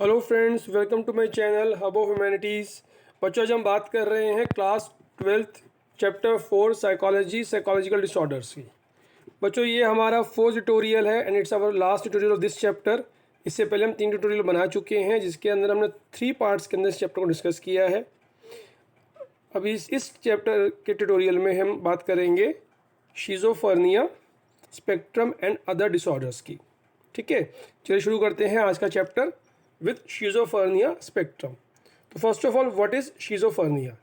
Hello friends, welcome to my channel hub of humanities. बच्चों, आज हम बात कर रहे हैं class 12th chapter 4 psychological disorders की। बच्चों, ये हमारा फोर्थ ट्यूटोरियल है and it's our last tutorial of this chapter. इससे पहले हम 3 ट्यूटोरियल बना चुके हैं जिसके अंदर हमने 3 पार्ट्स के अंदर इस चैप्टर को डिस्कस किया है। अभी इस चैप्टर के ट्यूटोरियल में हम बात करेंगे schizophrenia spectrum and other disorders की। ठीक है, चलिए शुरू करते हैं आज का chapter with schizophrenia spectrum. So first of all, what is schizophrenia?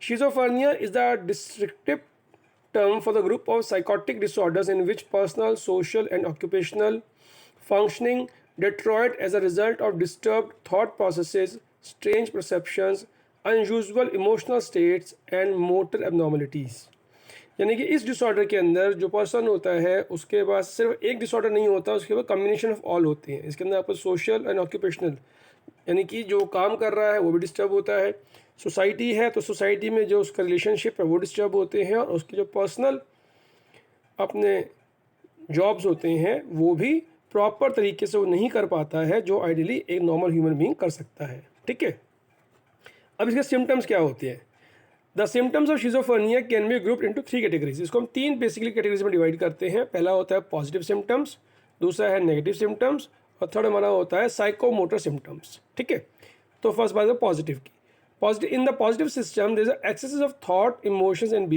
Schizophrenia is the descriptive term for the group of psychotic disorders in which personal, social and occupational functioning deteriorate as a result of disturbed thought processes, strange perceptions, unusual emotional states and motor abnormalities. यानी कि इस disorder के अंदर जो person होता है उसके पास सिर्फ एक डिसऑर्डर नहीं होता, उसके बाद कम्बिनेशन ऑफ ऑल होते हैं। इसके अंदर आपको सोशल एंड ऑक्यूपेशनल, यानी कि जो काम कर रहा है वो भी डिस्टर्ब होता है। सोसाइटी है तो सोसाइटी में जो उसका रिलेशनशिप है वो डिस्टर्ब होते हैं, और उसके जो पर्सनल अपने जॉब्स होते हैं वो भी प्रॉपर तरीके से वो नहीं कर पाता है जो आइडियली एक नॉर्मल ह्यूमन बीइंग कर सकता है। ठीक है, अब इसके सिम्टम्स क्या होते हैं? The symptoms of schizophrenia can be grouped into 3 categories. इसको हम 3 बेसिकली कैटेगरीज में डिवाइड करते हैं। पहला होता है पॉजिटिव सिम्टम्स, दूसरा है नेगेटिव सिम्टम्स, और थर्ड हमारा होता है साइकोमोटर सिम्टम्स। ठीक है, तो फर्स्ट बात है पॉजिटिव की। Positive, in the positive system there is excess of thought, emotions and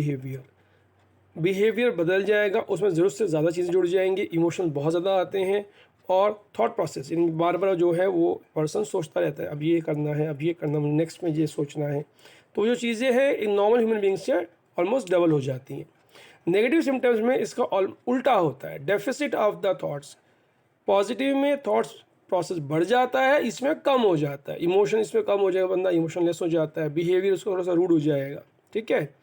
behaviour बदल जाएगा, उसमें ज़रूरत से ज़्यादा चीज़ें जुड़ जाएंगी, इमोशन बहुत ज़्यादा आते हैं, और थॉट प्रोसेस इन बार बार जो है वो पर्सन सोचता रहता है, अब ये करना है, अब ये करना, नेक्स्ट में ये सोचना है। तो जो चीज़ें हैं एक नॉर्मल ह्यूमन बीइंग से ऑलमोस्ट डबल हो जाती हैं। नेगेटिव सिम्टम्स में इसका उल्टा होता है, deficit of the thoughts. Positive में थॉट्स प्रोसेस बढ़ जाता है, इसमें कम हो जाता है। इमोशन इसमें कम हो जाएगा, बंदा इमोशनलेस हो जाता है, बिहेवियर उसको थोड़ा सा रूड हो जाएगा। ठीक है,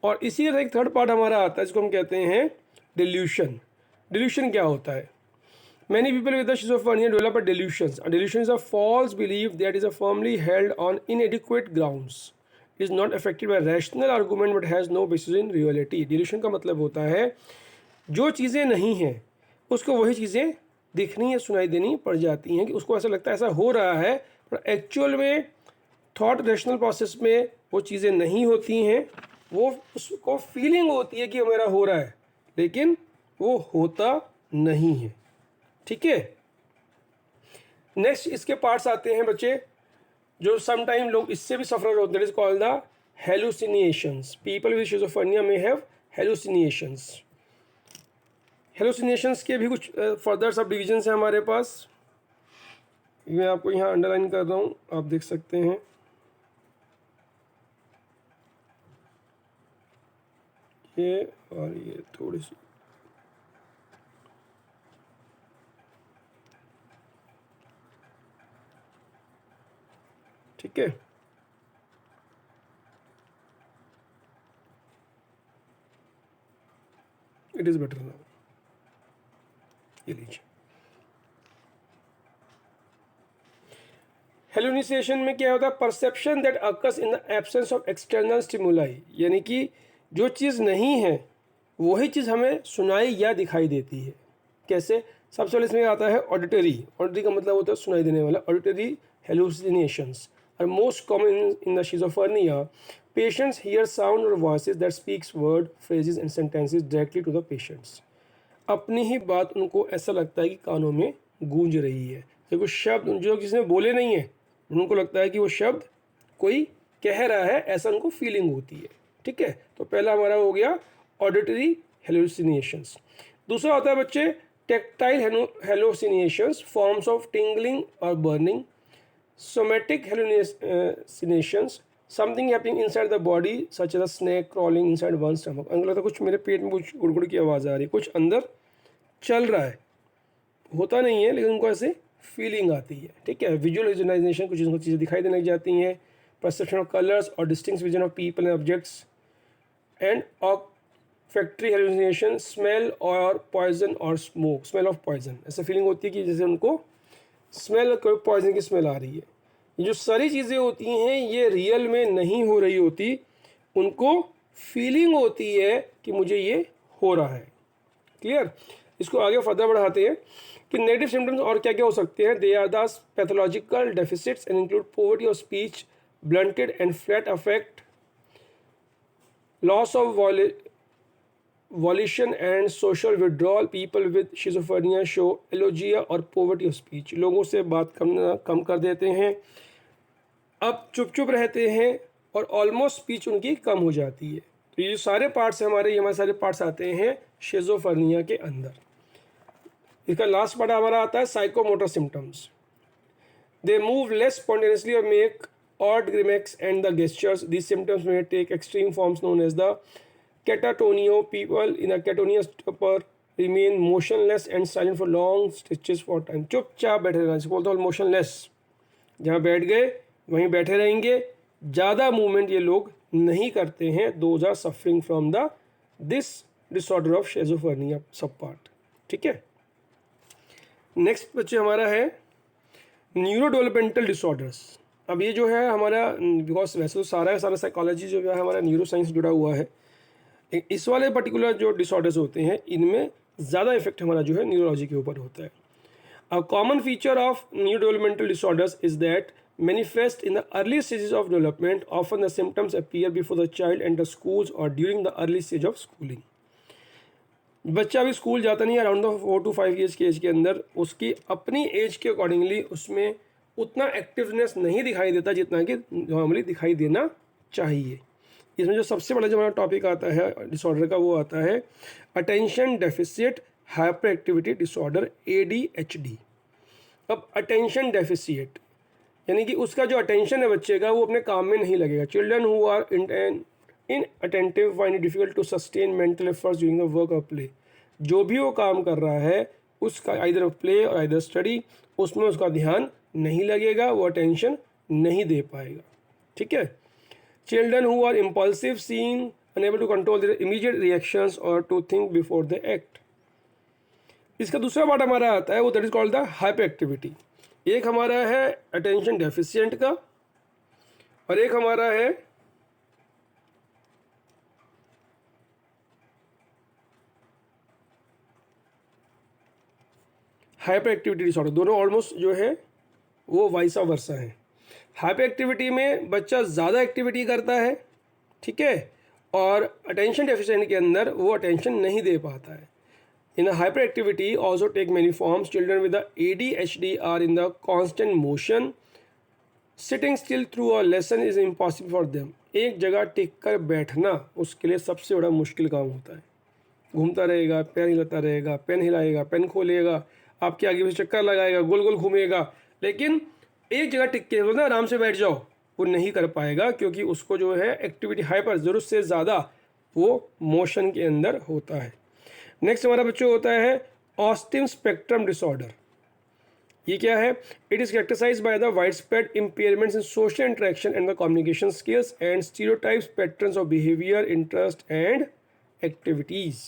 और इसी तरह एक थर्ड पार्ट हमारा आता है जिसको हम कहते हैं डिल्यूशन। डिल्यूशन क्या होता है? Many people with the schizophrenia develop a delusions. A delusion is a false belief that is firmly held on inadequate grounds. It is not affected by rational argument but has no basis in reality. Delusion का मतलब होता है जो चीज़ें नहीं हैं उसको वही चीज़ें दिखनी या सुनाई देनी पड़ जाती हैं, कि उसको ऐसा लगता है ऐसा हो रहा है, पर एक्चुअल में थॉट रेशनल प्रोसेस में वो चीज़ें नहीं होती हैं। वो उसको फीलिंग होती है कि मेरा हो रहा है, लेकिन वो होता नहीं है। ठीक है, नेक्स्ट इसके पार्ट्स आते हैं बच्चे, जो समटाइम लोग इससे भी सफर होते हैं, is called the hallucinations. People with schizophrenia में हैव हेलुसिनेशंस। हेलुसिनेशंस के भी कुछ फर्दर सब डिविजन्स हैं हमारे पास। मैं आपको यहाँ अंडरलाइन कर रहा हूँ, आप देख सकते हैं। ये और ये थोड़ी सी, ठीक है, इट इज़ बेटर नाउ। ये लीजिए, हेलुसिनेशन में क्या होता है? Perception that occurs in the absence of external stimuli, यानी कि जो चीज़ नहीं है वही चीज़ हमें सुनाई या दिखाई देती है। कैसे? सबसे पहले इसमें आता है ऑडिटरी। ऑडिटरी का मतलब होता है सुनाई देने वाला। Auditory hallucinations are most common in the schizophrenia. Patients hear sound और voices that speaks word, phrases and sentences directly to the patients. अपनी ही बात उनको ऐसा लगता है कि कानों में गूंज रही है। देखो, शब्द जो किसी ने बोले नहीं है उनको लगता है कि वो शब्द कोई कह रहा है, ऐसा उनको फीलिंग होती है। ठीक है, तो पहला हमारा हो गया ऑडिटरी हेलुसिनेशंस। दूसरा होता है बच्चे tactile hallucinations, forms of tingling और burning. Somatic hallucinations, something happening inside the body such as a snake crawling inside one stomach. उनको लगता है कुछ मेरे पेट में कुछ गुड़गुड़ की आवाज़ आ रही है, कुछ अंदर चल रहा है, होता नहीं है लेकिन उनको ऐसे फीलिंग आती है। ठीक है, विजुअलाइजेशन, कुछ उनको चीज़ें दिखाई देने लग जाती हैं। परसेप्शन ऑफ कलर्स और distinct vision of people and objects. And factory hallucination, smell और पॉइजन और स्मोक, स्मेल ऑफ पॉइजन। ऐसा फीलिंग होती है कि जैसे उनको स्मेल, कोई पॉइजन की स्मेल आ रही है। ये जो सारी चीज़ें होती हैं ये रियल में नहीं हो रही होती, उनको फीलिंग होती है कि मुझे ये हो रहा है। क्लियर? इसको आगे फर्दर बढ़ाते हैं कि नेगेटिव सिम्टम्स और क्या क्या हो सकते हैं। They are the pathological deficits and include poverty of speech, blunted and flat affect, loss of volition and social withdrawal. People with schizophrenia show alogia और पॉवर्टी ऑफ स्पीच। लोगों से बात करना कम कर देते हैं, अब चुप चुप रहते हैं और ऑलमोस्ट स्पीच उनकी कम हो जाती है। तो ये जो सारे पार्ट्स हैं हमारे, ये हमारे सारे पार्ट्स आते हैं शिज़ोफ्रेनिया के अंदर। इसका लास्ट पार्ट हमारा आता है psychomotor symptoms. They move less spontaneously और make odd grimaces and the gestures. These symptoms may take extreme forms known as the catatonia. People in a catatonia stupor remain motionless and silent for long stretches for time. चुपचाप बैठे रहना, इसको बोलते हैं motionless. जहाँ बैठ गए वहीं बैठे रहेंगे, ज़्यादा मूवमेंट ये लोग नहीं करते हैं। Those are suffering from the this disorder of schizophrenia सब पार्ट। ठीक है, नेक्स्ट बच्चे हमारा है न्यूरो डेवलपमेंटल डिसऑर्डर्स। अब ये जो है हमारा, बिकॉज वैसे तो सारा साइकोलॉजी जो है हमारा न्यूरो साइंस जुड़ा हुआ है, इस वाले पर्टिकुलर जो डिसऑर्डर्स होते हैं इनमें ज़्यादा इफेक्ट हमारा जो है न्यूरोलॉजी के ऊपर होता है। A common feature of neuro developmental disorders is that manifest in the early stages of development. Often the symptoms appear before the child enters schools or during the early stage of schooling. बच्चा अभी school जाता नहीं है, around the 4 to 5 years के as के अंदर उसकी अपनी एज के अकॉर्डिंगली उसमें उतना एक्टिवनेस नहीं दिखाई देता जितना कि नॉर्मली दिखाई देना चाहिए। इसमें जो सबसे बड़ा जो हमारा टॉपिक आता है डिसऑर्डर का, वो आता है attention deficit hyper activity disorder, ADHD। अब अटेंशन डेफिसिट यानी कि उसका जो अटेंशन है बच्चे का वो अपने काम में नहीं लगेगा। Children who are inattentive find it difficult to sustain mental efforts during the work और प्ले। जो भी वो काम कर रहा है उसका आइदर प्ले और आइदर स्टडी, उसमें उसका ध्यान नहीं लगेगा, वो अटेंशन नहीं दे पाएगा। ठीक है, children who are impulsive seem unable to control their immediate reactions और to think before the act. इसका दूसरा पार्ट हमारा आता है वो that is called the hyper activity. एक हमारा है अटेंशन डेफिशिएंट का और एक हमारा है हाइपर एक्टिविटी डिसऑर्डर। दोनों ऑलमोस्ट जो है वो वाइसा वर्सा है। हाइपर एक्टिविटी में बच्चा ज़्यादा एक्टिविटी करता है, ठीक है, और अटेंशन डेफिशिएंट के अंदर वो अटेंशन नहीं दे पाता है। In a hyperactivity also take many forms. Children with the ADHD are in the constant motion. Sitting still through a lesson is impossible for them. एक जगह टिक कर बैठना उसके लिए सबसे बड़ा मुश्किल काम होता है। घूमता रहेगा, पैर हिलाता रहेगा, पेन हिलाएगा, पेन खोलेगा, आपके आगे पीछे चक्कर लगाएगा, गोल गोल घूमेगा, लेकिन एक जगह टिक के बोलना आराम से बैठ जाओ, वो नहीं कर पाएगा क्योंकि उसको जो है एक्टिविटी हाइपर ज़रूरत से ज़्यादा वो मोशन के अंदर होता है। नेक्स्ट हमारा बच्चों होता है ऑस्टिन स्पेक्ट्रम डिसऑर्डर। ये क्या है? It is characterized by the wide spread impairments in social interaction and the communication skills and stereotypes patterns of behaviour, interest and activities.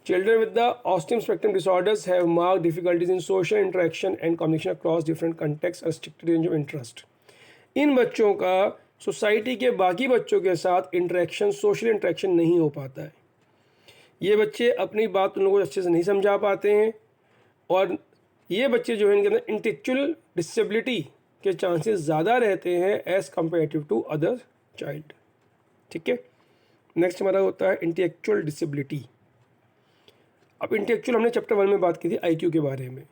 Children with the autism spectrum disorders have marked difficulties in social interaction and communication across different contexts and restricted range of interest. इन बच्चों का society के बाकी बच्चों के साथ interaction, social interaction नहीं हो पाता है। ये बच्चे अपनी बात उन लोगों को अच्छे से नहीं समझा पाते हैं और ये बच्चे जो है इनके अंदर इंटेलेक्चुअल डिसेबिलिटी के चांसेस ज़्यादा रहते हैं as comparative to other child. ठीक है, नेक्स्ट हमारा होता है इंटेलेक्चुअल डिसेबिलिटी। अब इंटेलेक्चुअल हमने चैप्टर 1 में बात की थी IQ के बारे में।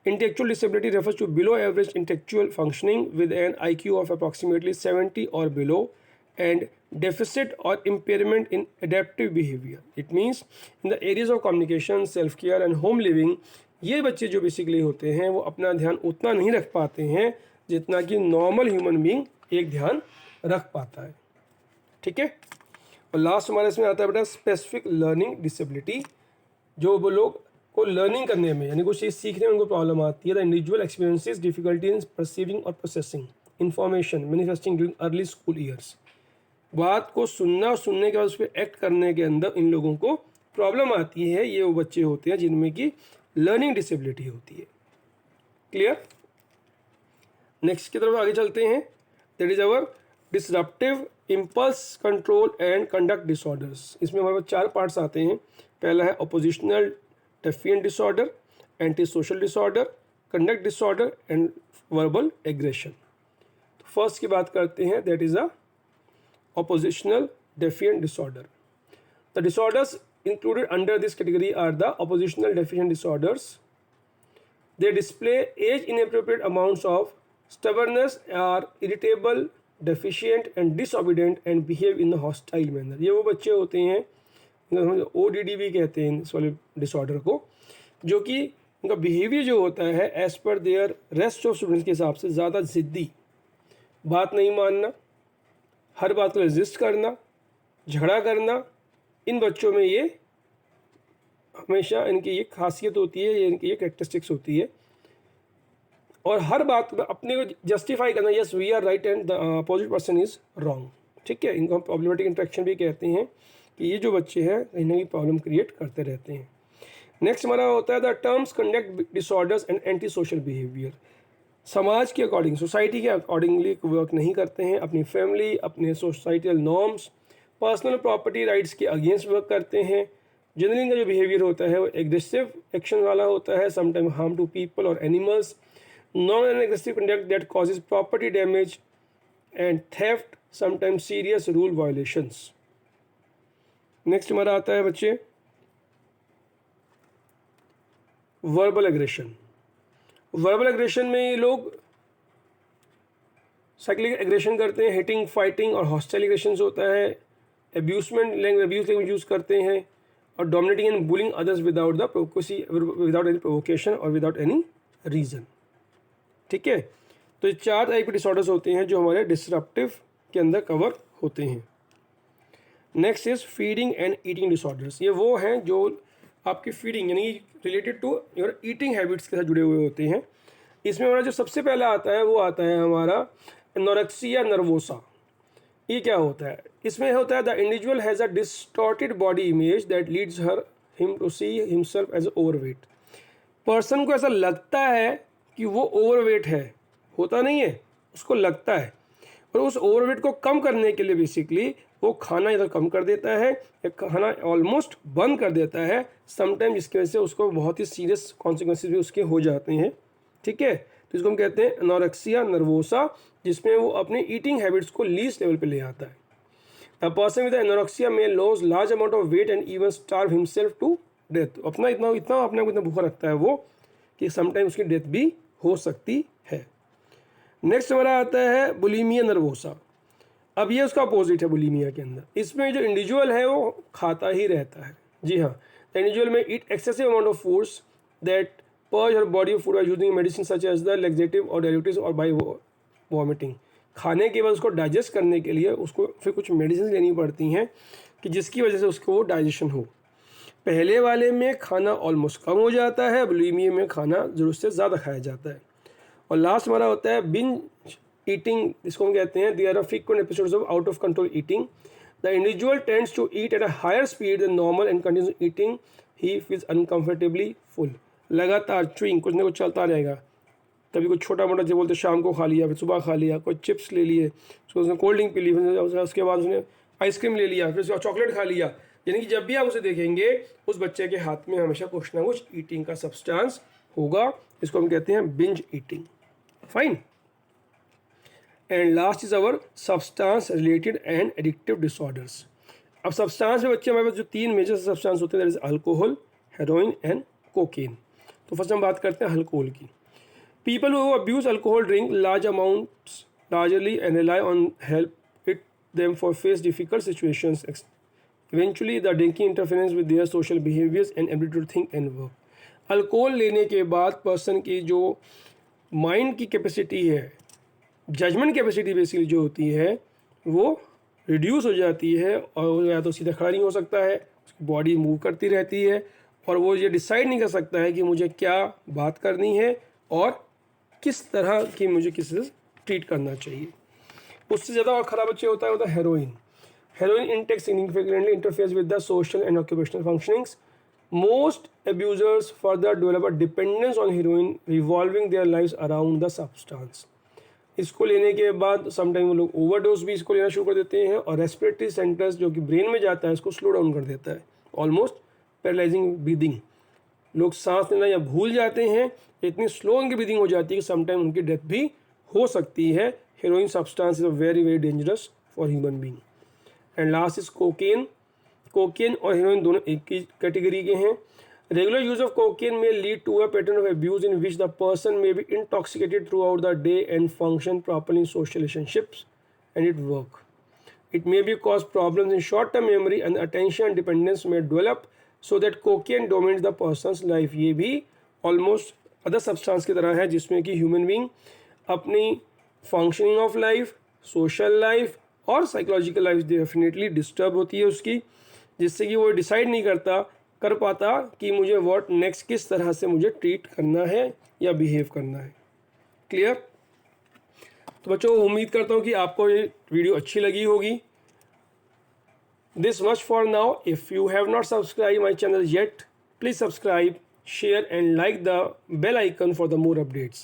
Intellectual disability refers to below average intellectual functioning with an IQ of approximately 70 और below and deficit or impairment in adaptive behavior. It means in the areas of communication, self-care and home living, ये बच्चे जो basically होते हैं वो अपना ध्यान उतना नहीं रख पाते हैं जितना कि नॉर्मल ह्यूमन बीइंग एक ध्यान रख पाता है। ठीक है, और लास्ट हमारे इसमें आता है बेटा स्पेसिफिक लर्निंग डिसेबिलिटी। जो वो लोग को लर्निंग करने में यानी कुछ चीज़ सीखने में उनको प्रॉब्लम आती है। The individual experiences difficulty in perceiving और processing information manifesting during early school years. बात को सुनना और सुनने के बाद उस पर एक्ट करने के अंदर इन लोगों को प्रॉब्लम आती है। ये वो बच्चे होते हैं जिनमें की लर्निंग डिसेबिलिटी होती है। क्लियर? नेक्स्ट की तरफ आगे चलते हैं। That is our disruptive impulse control and conduct disorders. इसमें हमारे पास 4 पार्ट्स आते हैं। पहला है oppositional defiant disorder, anti social disorder, conduct disorder and verbal aggression. तो फर्स्ट की बात करते हैं, that is a oppositional defiant disorder. The disorders included under this category are the oppositional defiant disorders. They display age inappropriate amounts of stubbornness, are irritable, deficient and disobedient and behave in a hostile manner. ये वो बच्चे होते हैं, ODD भी कहते हैं इस वाले डिसऑर्डर को, जो कि उनका बिहेवियर जो होता है as per there rest of students के हिसाब से ज़्यादा ज़िद्दी, बात नहीं मानना, हर बात को रेजिस्ट करना, झगड़ा करना, इन बच्चों में ये हमेशा इनकी ये खासियत होती है, ये इनकी ये कैरेक्टरिस्टिक्स होती है। और हर बात में अपने को जस्टिफाई करना, yes we are right and the opposite person is wrong. ठीक है, इनको हम प्रॉब्लमेटिक इंटरेक्शन भी कहते हैं कि ये जो बच्चे हैं कहीं ना कहीं प्रॉब्लम क्रिएट करते रहते हैं। नेक्स्ट हमारा होता है the terms conduct disorders and anti social behaviour. समाज के अकॉर्डिंग, सोसाइटी के अकॉर्डिंगली वर्क नहीं करते हैं, अपनी फैमिली, अपने societal norms, personal property rights के अगेंस्ट वर्क करते हैं। जनरली इनका जो बिहेवियर होता है वो एग्रेसिव एक्शन वाला होता है, समटाइम हार्म टू पीपल और animals, non N aggressive conduct that causes property damage and theft, sometime serious rule violations. Next हमारा आता है बच्चे वर्बल एग्रेशन। वर्बल एग्रेशन में ये लोग साइक्लिक एग्रेशन करते हैं, हिटिंग, फाइटिंग और हॉस्टाइल एग्रेशन होता है, अब्यूज लैंग्वेज यूज़ करते हैं और dominating and bullying others without the provocacy, without any provocation और विदाउट एनी रीज़न। ठीक है, तो ये 4 टाइप के डिसऑर्डर्स होते हैं जो हमारे डिसरप्टिव के अंदर कवर होते हैं। Next is feeding and eating disorders. ये वो हैं जो आपकी फीडिंग यानी related to your eating habits के साथ जुड़े हुए होते हैं। इसमें हमारा जो सबसे पहला आता है वो आता है हमारा एनोरेक्सिया नर्वोसा। ये क्या होता है? इसमें होता है the individual has a distorted body image that leads him to see himself as overweight. Person को ऐसा लगता है कि वो ओवरवेट है, होता नहीं है, उसको लगता है, और उस ओवरवेट को कम करने के लिए बेसिकली वो खाना इधर कम कर देता है या खाना ऑलमोस्ट बंद कर देता है समटाइम, जिसकी वजह से उसको बहुत ही सीरियस कॉन्सिक्वेंसेस भी उसके हो जाते हैं। ठीक है, तो इसको हम कहते हैं एनोरेक्सिया नर्वोसा, जिसमें वो अपनी ईटिंग हैबिट्स को लीस्ट लेवल पे ले आता है। अ पर्सन विद एनोरेक्सिया में loss large amount of weight and even starve himself to death. अपना इतना अपने को इतना भूखा रखता है वो कि समटाइम उसकी डेथ भी हो सकती है। नेक्स्ट हमारा आता है बुलिमिया नर्वोसा। अब ये उसका अपोजिट है बुलिमिया के अंदर। इसमें जो इंडिविजुअल है वो खाता ही रहता है। जी हाँ, the individual may eat excessive amount of foods that purge her body of food by using medicine such as the laxative और डायलिटिव्स और बाय वॉमिटिंग। खाने के बाद उसको डाइजेस्ट करने के लिए उसको फिर कुछ मेडिसिन लेनी पड़ती हैं कि जिसकी वजह से उसको वो डाइजेशन हो। पहले वाले में खाना ऑलमोस्ट कम हो जाता है, बुलिमिया में खाना ज़रूरत से ज़्यादा खाया जाता है। और लास्ट हमारा होता है बिंज ईटिंग, जिसको हम कहते हैं there are frequent episodes of out of control eating. The individual tends to eat at a higher speed than normal and continuous eating, he feels uncomfortably full. लगातार च्यूइंग, कुछ ना कुछ चलता रहेगा। कभी कुछ छोटा मोटा जो बोलते शाम को खा लिया, फिर सुबह खा लिया, कोई चिप्स ले लिए, फिर उसने कोल्ड ड्रिंक पी ली, फिर उसके बाद उसने आइसक्रीम ले लिया, फिर उसके बाद चॉकलेट खा लिया। यानी कि जब भी आप उसे देखेंगे उस बच्चे के हाथ में हमेशा कुछ ना कुछ ईटिंग का सब्सटेंस होगा। इसको हम कहते हैं binge eating. Fine. And last is our substance related and addictive disorders. अब सब्सटेंस में बच्चे हमारे पास जो 3 मेजर सब्सटेंस होते हैं, that is alcohol, heroin and cocaine. तो फर्स्ट हम बात करते हैं अल्कोहल की। People who abuse alcohol drink large amounts largely and rely on help it them for face difficult situations. Eventually the drinking interferes with their social behaviors and ability to think and work. Alcohol लेने के बाद person की जो mind की capacity है, judgement capacity basically जो होती है वो रिड्यूस हो जाती है और या तो सीधा खड़ा नहीं हो सकता है, उसकी बॉडी मूव करती रहती है और वो ये डिसाइड नहीं कर सकता है कि मुझे क्या बात करनी है और किस तरह की मुझे किसी से ट्रीट करना चाहिए। उससे ज़्यादा और ख़राब बच्चे होता है heroin. Heroin intake significantly interferes with the social and occupational functionings. Most abusers further develop a dependence on heroin, revolving their lives around the substance. इसको लेने के बाद समटाइम वो लोग ओवरडोज भी इसको लेना शुरू कर देते हैं और रेस्पिरेटरी सेंटर्स जो कि ब्रेन में जाता है इसको स्लो डाउन कर देता है, ऑलमोस्ट पैरालाइजिंग ब्रीदिंग। लोग सांस लेना या भूल जाते हैं, इतनी स्लो उनकी ब्रीदिंग हो जाती है कि समटाइम उनकी डेथ भी हो सकती है। Heroin substance is a very very dangerous for human being. And last is cocaine. Cocaine और हेरोइन दोनों एक ही कैटेगरी के हैं। रेगुलर यूज ऑफ कोकेन में lead to a pattern of abuse in which the person may be intoxicated throughout the day and function properly in social relationships and it work. It may be cause problems in short-term memory and attention dependence may develop so that cocaine dominates the person's life. ये भी almost other substance की तरह है जिसमें कि human being अपनी functioning of life, social life और psychological life definitely disturb होती है उसकी, जिससे कि वो decide नहीं कर पाता कि मुझे what next किस तरह से मुझे treat करना है या behave करना है. Clear? तो बच्चों उम्मीद करता हूँ कि आपको ये वीडियो अच्छी लगी होगी. This much for now. If you have not subscribed my channel yet, please subscribe, share and like the bell icon for the more updates.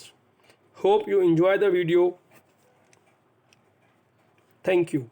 Hope you enjoy the video. Thank you.